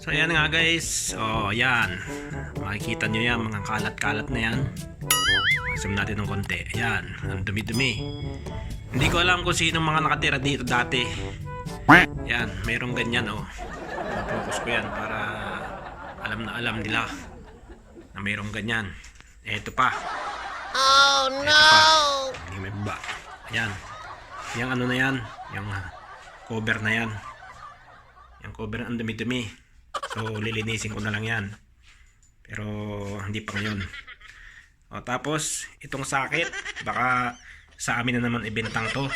So ayan nga guys. Oh, ayan. Makikita nyo yan, mga kalat-kalat na yan. Masam natin ng konti. Ayan, ang dumi-dumi. Hindi ko alam kung sino mga nakatira dito dati. Ayan, mayroong ganyan oh. Focus ko yan para alam nila na mayroong ganyan. Eto pa. Oh no! Hindi may baba. Ayan. Yung ano na yan. Yung cover na yan. Yung cover ang dumi-dumi. So lilinisin ko na lang yan. Pero hindi pa ngayon. O, tapos itong sakit. Baka sa amin na naman ibentang to.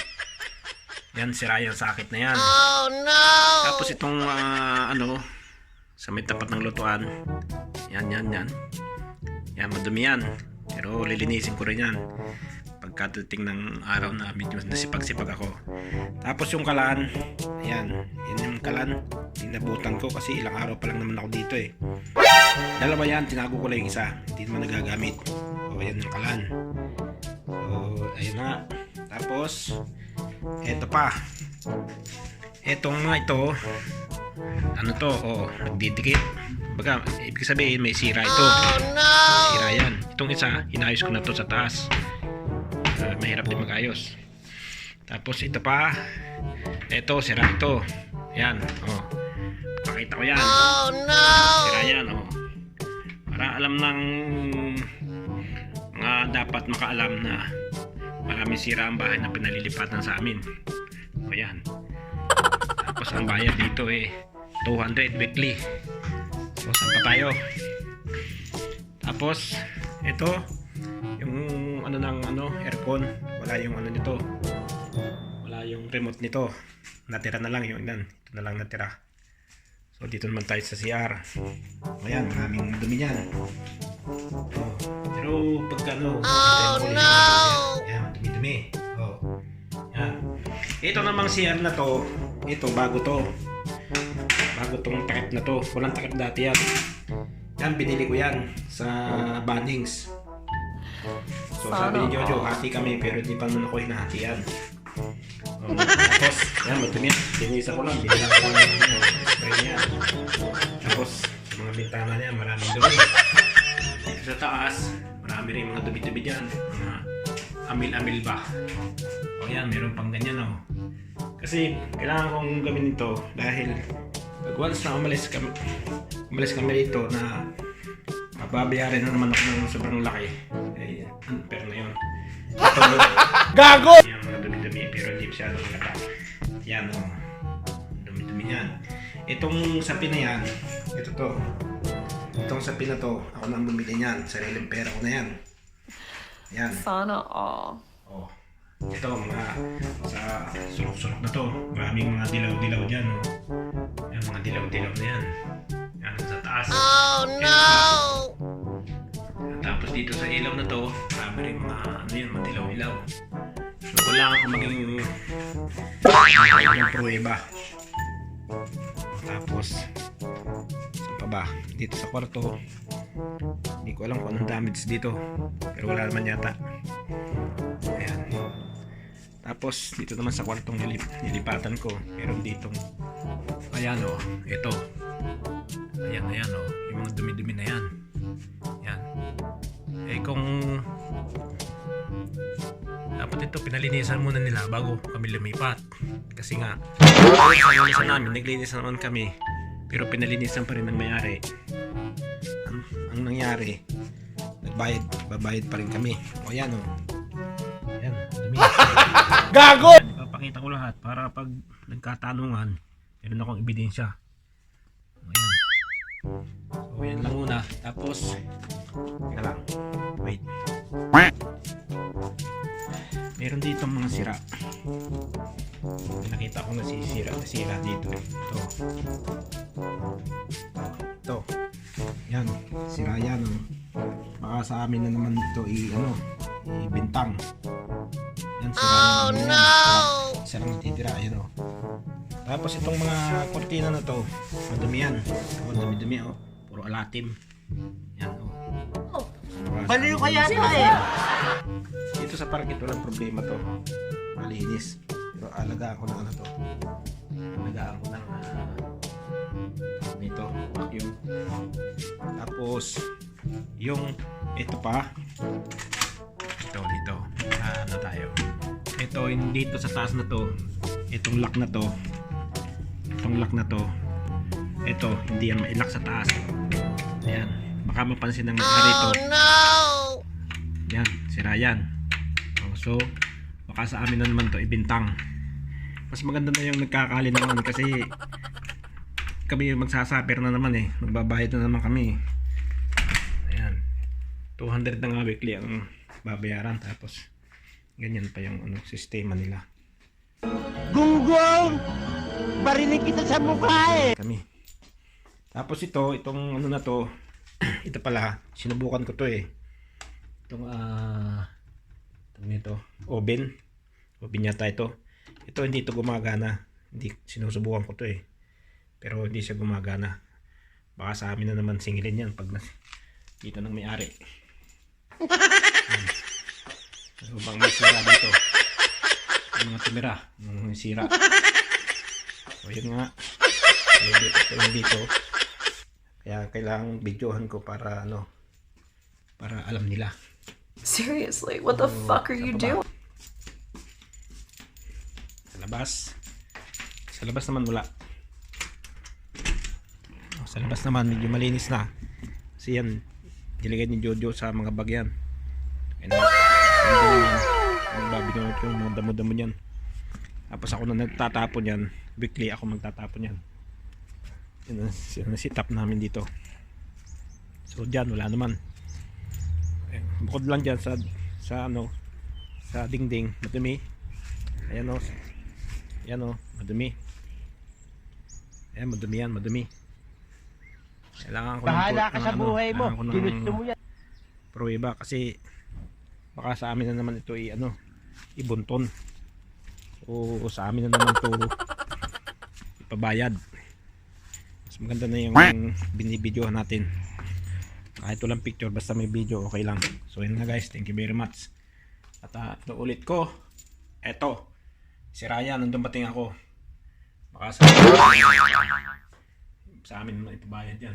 Yan, sira yung sakit na yan. Oh no! Tapos itong ano sa may tapat ng lutuan. Yan. Yan, madumi yan. Pero lilinisin ko rin yan pagkadating ng araw na medyo nasipag-sipag ako. Tapos yung kalan, ayan, yan yung kalan, tinabutan ko kasi ilang araw pa lang naman ako dito eh. Dalawa yan, tinago ko lang yung isa, hindi naman nagagamit. O ayan yung kalan. So ayun na. Tapos eto pa, etong mga ito, ano to, nagdidikit. Baga, ibig sabihin may sira ito. Oh no! Sira yan. Itong isa, inayos ko na to sa taas. Mahirap din mag-ayos. Tapos ito pa, ito, sira ito. Yan, pakita ko yan. Oh no! Sira yan, para alam ng mga dapat makaalam na maraming sira ang bahay na pinalilipatan sa amin. O yan. Tapos ang bayad dito 200 weekly. So saan pa tayo? Tapos ito yung aircon, wala yung nito, wala yung remote nito, natira na lang yung ito na lang natira. So dito naman tayo sa CR. Ayan, maraming dumi yan. Pero pagka oh no! Ayan, dumi-dumi. Yan. Ito namang CR na to, ito bago tong takip na to, walang takip dati yan. Yan, binili ko yan sa Bunnings. So sabi ni Jojo, hati kami pero di pa naman ako hinahati yan. Tapos, yan, madumi. Binisa ko lang, binila ko lang spray niya. Tapos, sa mga bintana niya, maraming dumi. Dito sa taas, marami rin mga dumi-dumi dyan. Mga amil-amil ba. O yan, meron pang ganyan Kasi, kailangan kong gawin ito dahil pag once na umalis kami dito na mababayaran na naman ako ng sobrang laki. Unfair na yun. Ito, gago! Yan, mga dumi-dumi pero hindi masyadong nakata. Yan, dumi-dumi yan. Itong sapi na yan, ito to. Itong sapi na to, ako na ang bumili niyan. Sariling pera ko na yan. Yan. Sana all. Ito, mga sa sulok-sulok na to. Maraming mga dilaw-dilaw dyan. Yan, mga dilaw-dilaw na yan. Yan, sa taas. Oh no! Tapos dito sa ilaw na to, marami rin mga madilaw-ilaw. So kailangan ko maging pruweba. Tapos saan pa ba? Dito sa kwarto, hindi ko alam kung anong damage dito, pero wala naman yata. Ayan. Tapos dito naman sa kwartong nilipatan ko, meron ditong ayan ito. Ayan yung mga dumi-dumi na yan. Yan. Kung dapat ito pinalinisan muna nila bago kami lumipat. Kasi nga sa namin, naglinis naman kami pero pinalinisan pa rin ng may-ari. Ang nangyari, babayad pa rin kami. Yan, dumi. Gago! Ipapakita ko lahat para pag nagkatanungan, meron akong ebidensya. Ayan. So yan lang muna. Tapos teka lang, wait, meron dito mga sira. Nakita ko nasira dito. Ito yan, sira yan baka sa amin na naman ito ibintang. Yan, sira oh yan, no! isa lang natitira. Ayan Tapos itong mga kortina na to, madumi yan. Dumi-dumi puro alatim. Yan Baliw ka yata Dito sa park ito lang problema to. Malinis. Pero alagaan ko ng to. Alagaan ko ng yun. Tapos, yung ito pa. Ito dito. Ano tayo? Ito, dito sa taas na to. Itong lock na to. Itong lock na to. Ito, hindi yan ma-lock sa taas. Ayan. Baka mapansin ng mga rito. Oh no! Yan, sira yan. So, baka sa amin na naman to ibintang. Mas maganda na yung nagkakali naman kasi kami magsasaper na naman eh. Magbabayad na naman kami. Ayan. 200 na nga weekly ang babayaran. Tapos, ganyan pa yung sistema nila. Gunggong! Barinig kita sa mukha eh! Kami. Tapos itong ano na to, ito pala, sinubukan ko to eh. Itong nito, oven yata ito. Ito hindi ito gumagana. Hindi, sinusubukan ko to eh. Pero hindi siya gumagana. Baka sa amin na naman singilin yan pag dito ng may-ari. So bang may sira dito. Yung mga tumira, yung sira. So yun nga. Ito yung dito. Kaya kailangan videohan ko para para alam nila. Seriously, what the fuck are you doing? Sa labas naman wala. Sa labas naman medyo malinis na. Kasi yan, nilagay ni Jojo sa mga bag yan. Nagbabinunod ko yung mga damo-damo yan. Tapos ako na nagtatapon yan. Weekly ako magtatapon yan. Yan ang sit-up namin dito. So dyan wala naman. Bukod lang dyan sa dingding madumi. Ayan o. Ayan o, madumi. Ayan, madumi yan, madumi. Kailangan ko Bahala ka sa buhay mo. Ginusto mo yan. Pruweba kasi baka sa amin na naman ito ibunton. O sa amin na naman ito ipabayad. Mas maganda na yung binibidyohan natin. Kahit walang picture, basta may video, okay lang. So yun na guys, thank you very much. At ito ulit ko. Eto, si Ryan, nandun bating ako. Baka sa amin naman ipabayad yan.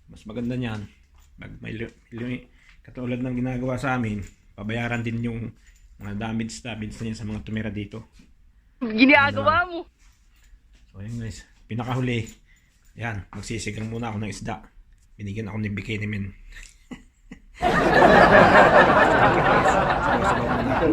Mas maganda niyan, katulad ng ginagawa sa amin, pabayaran din yung mga damage na niya sa mga tumira dito. Ginagawa mo! So yun guys, pinakahuli. Yan, magsisigang muna ako ng isda. Binigyan ako ni Bikini Men. Sabaw-sabaw muna ako.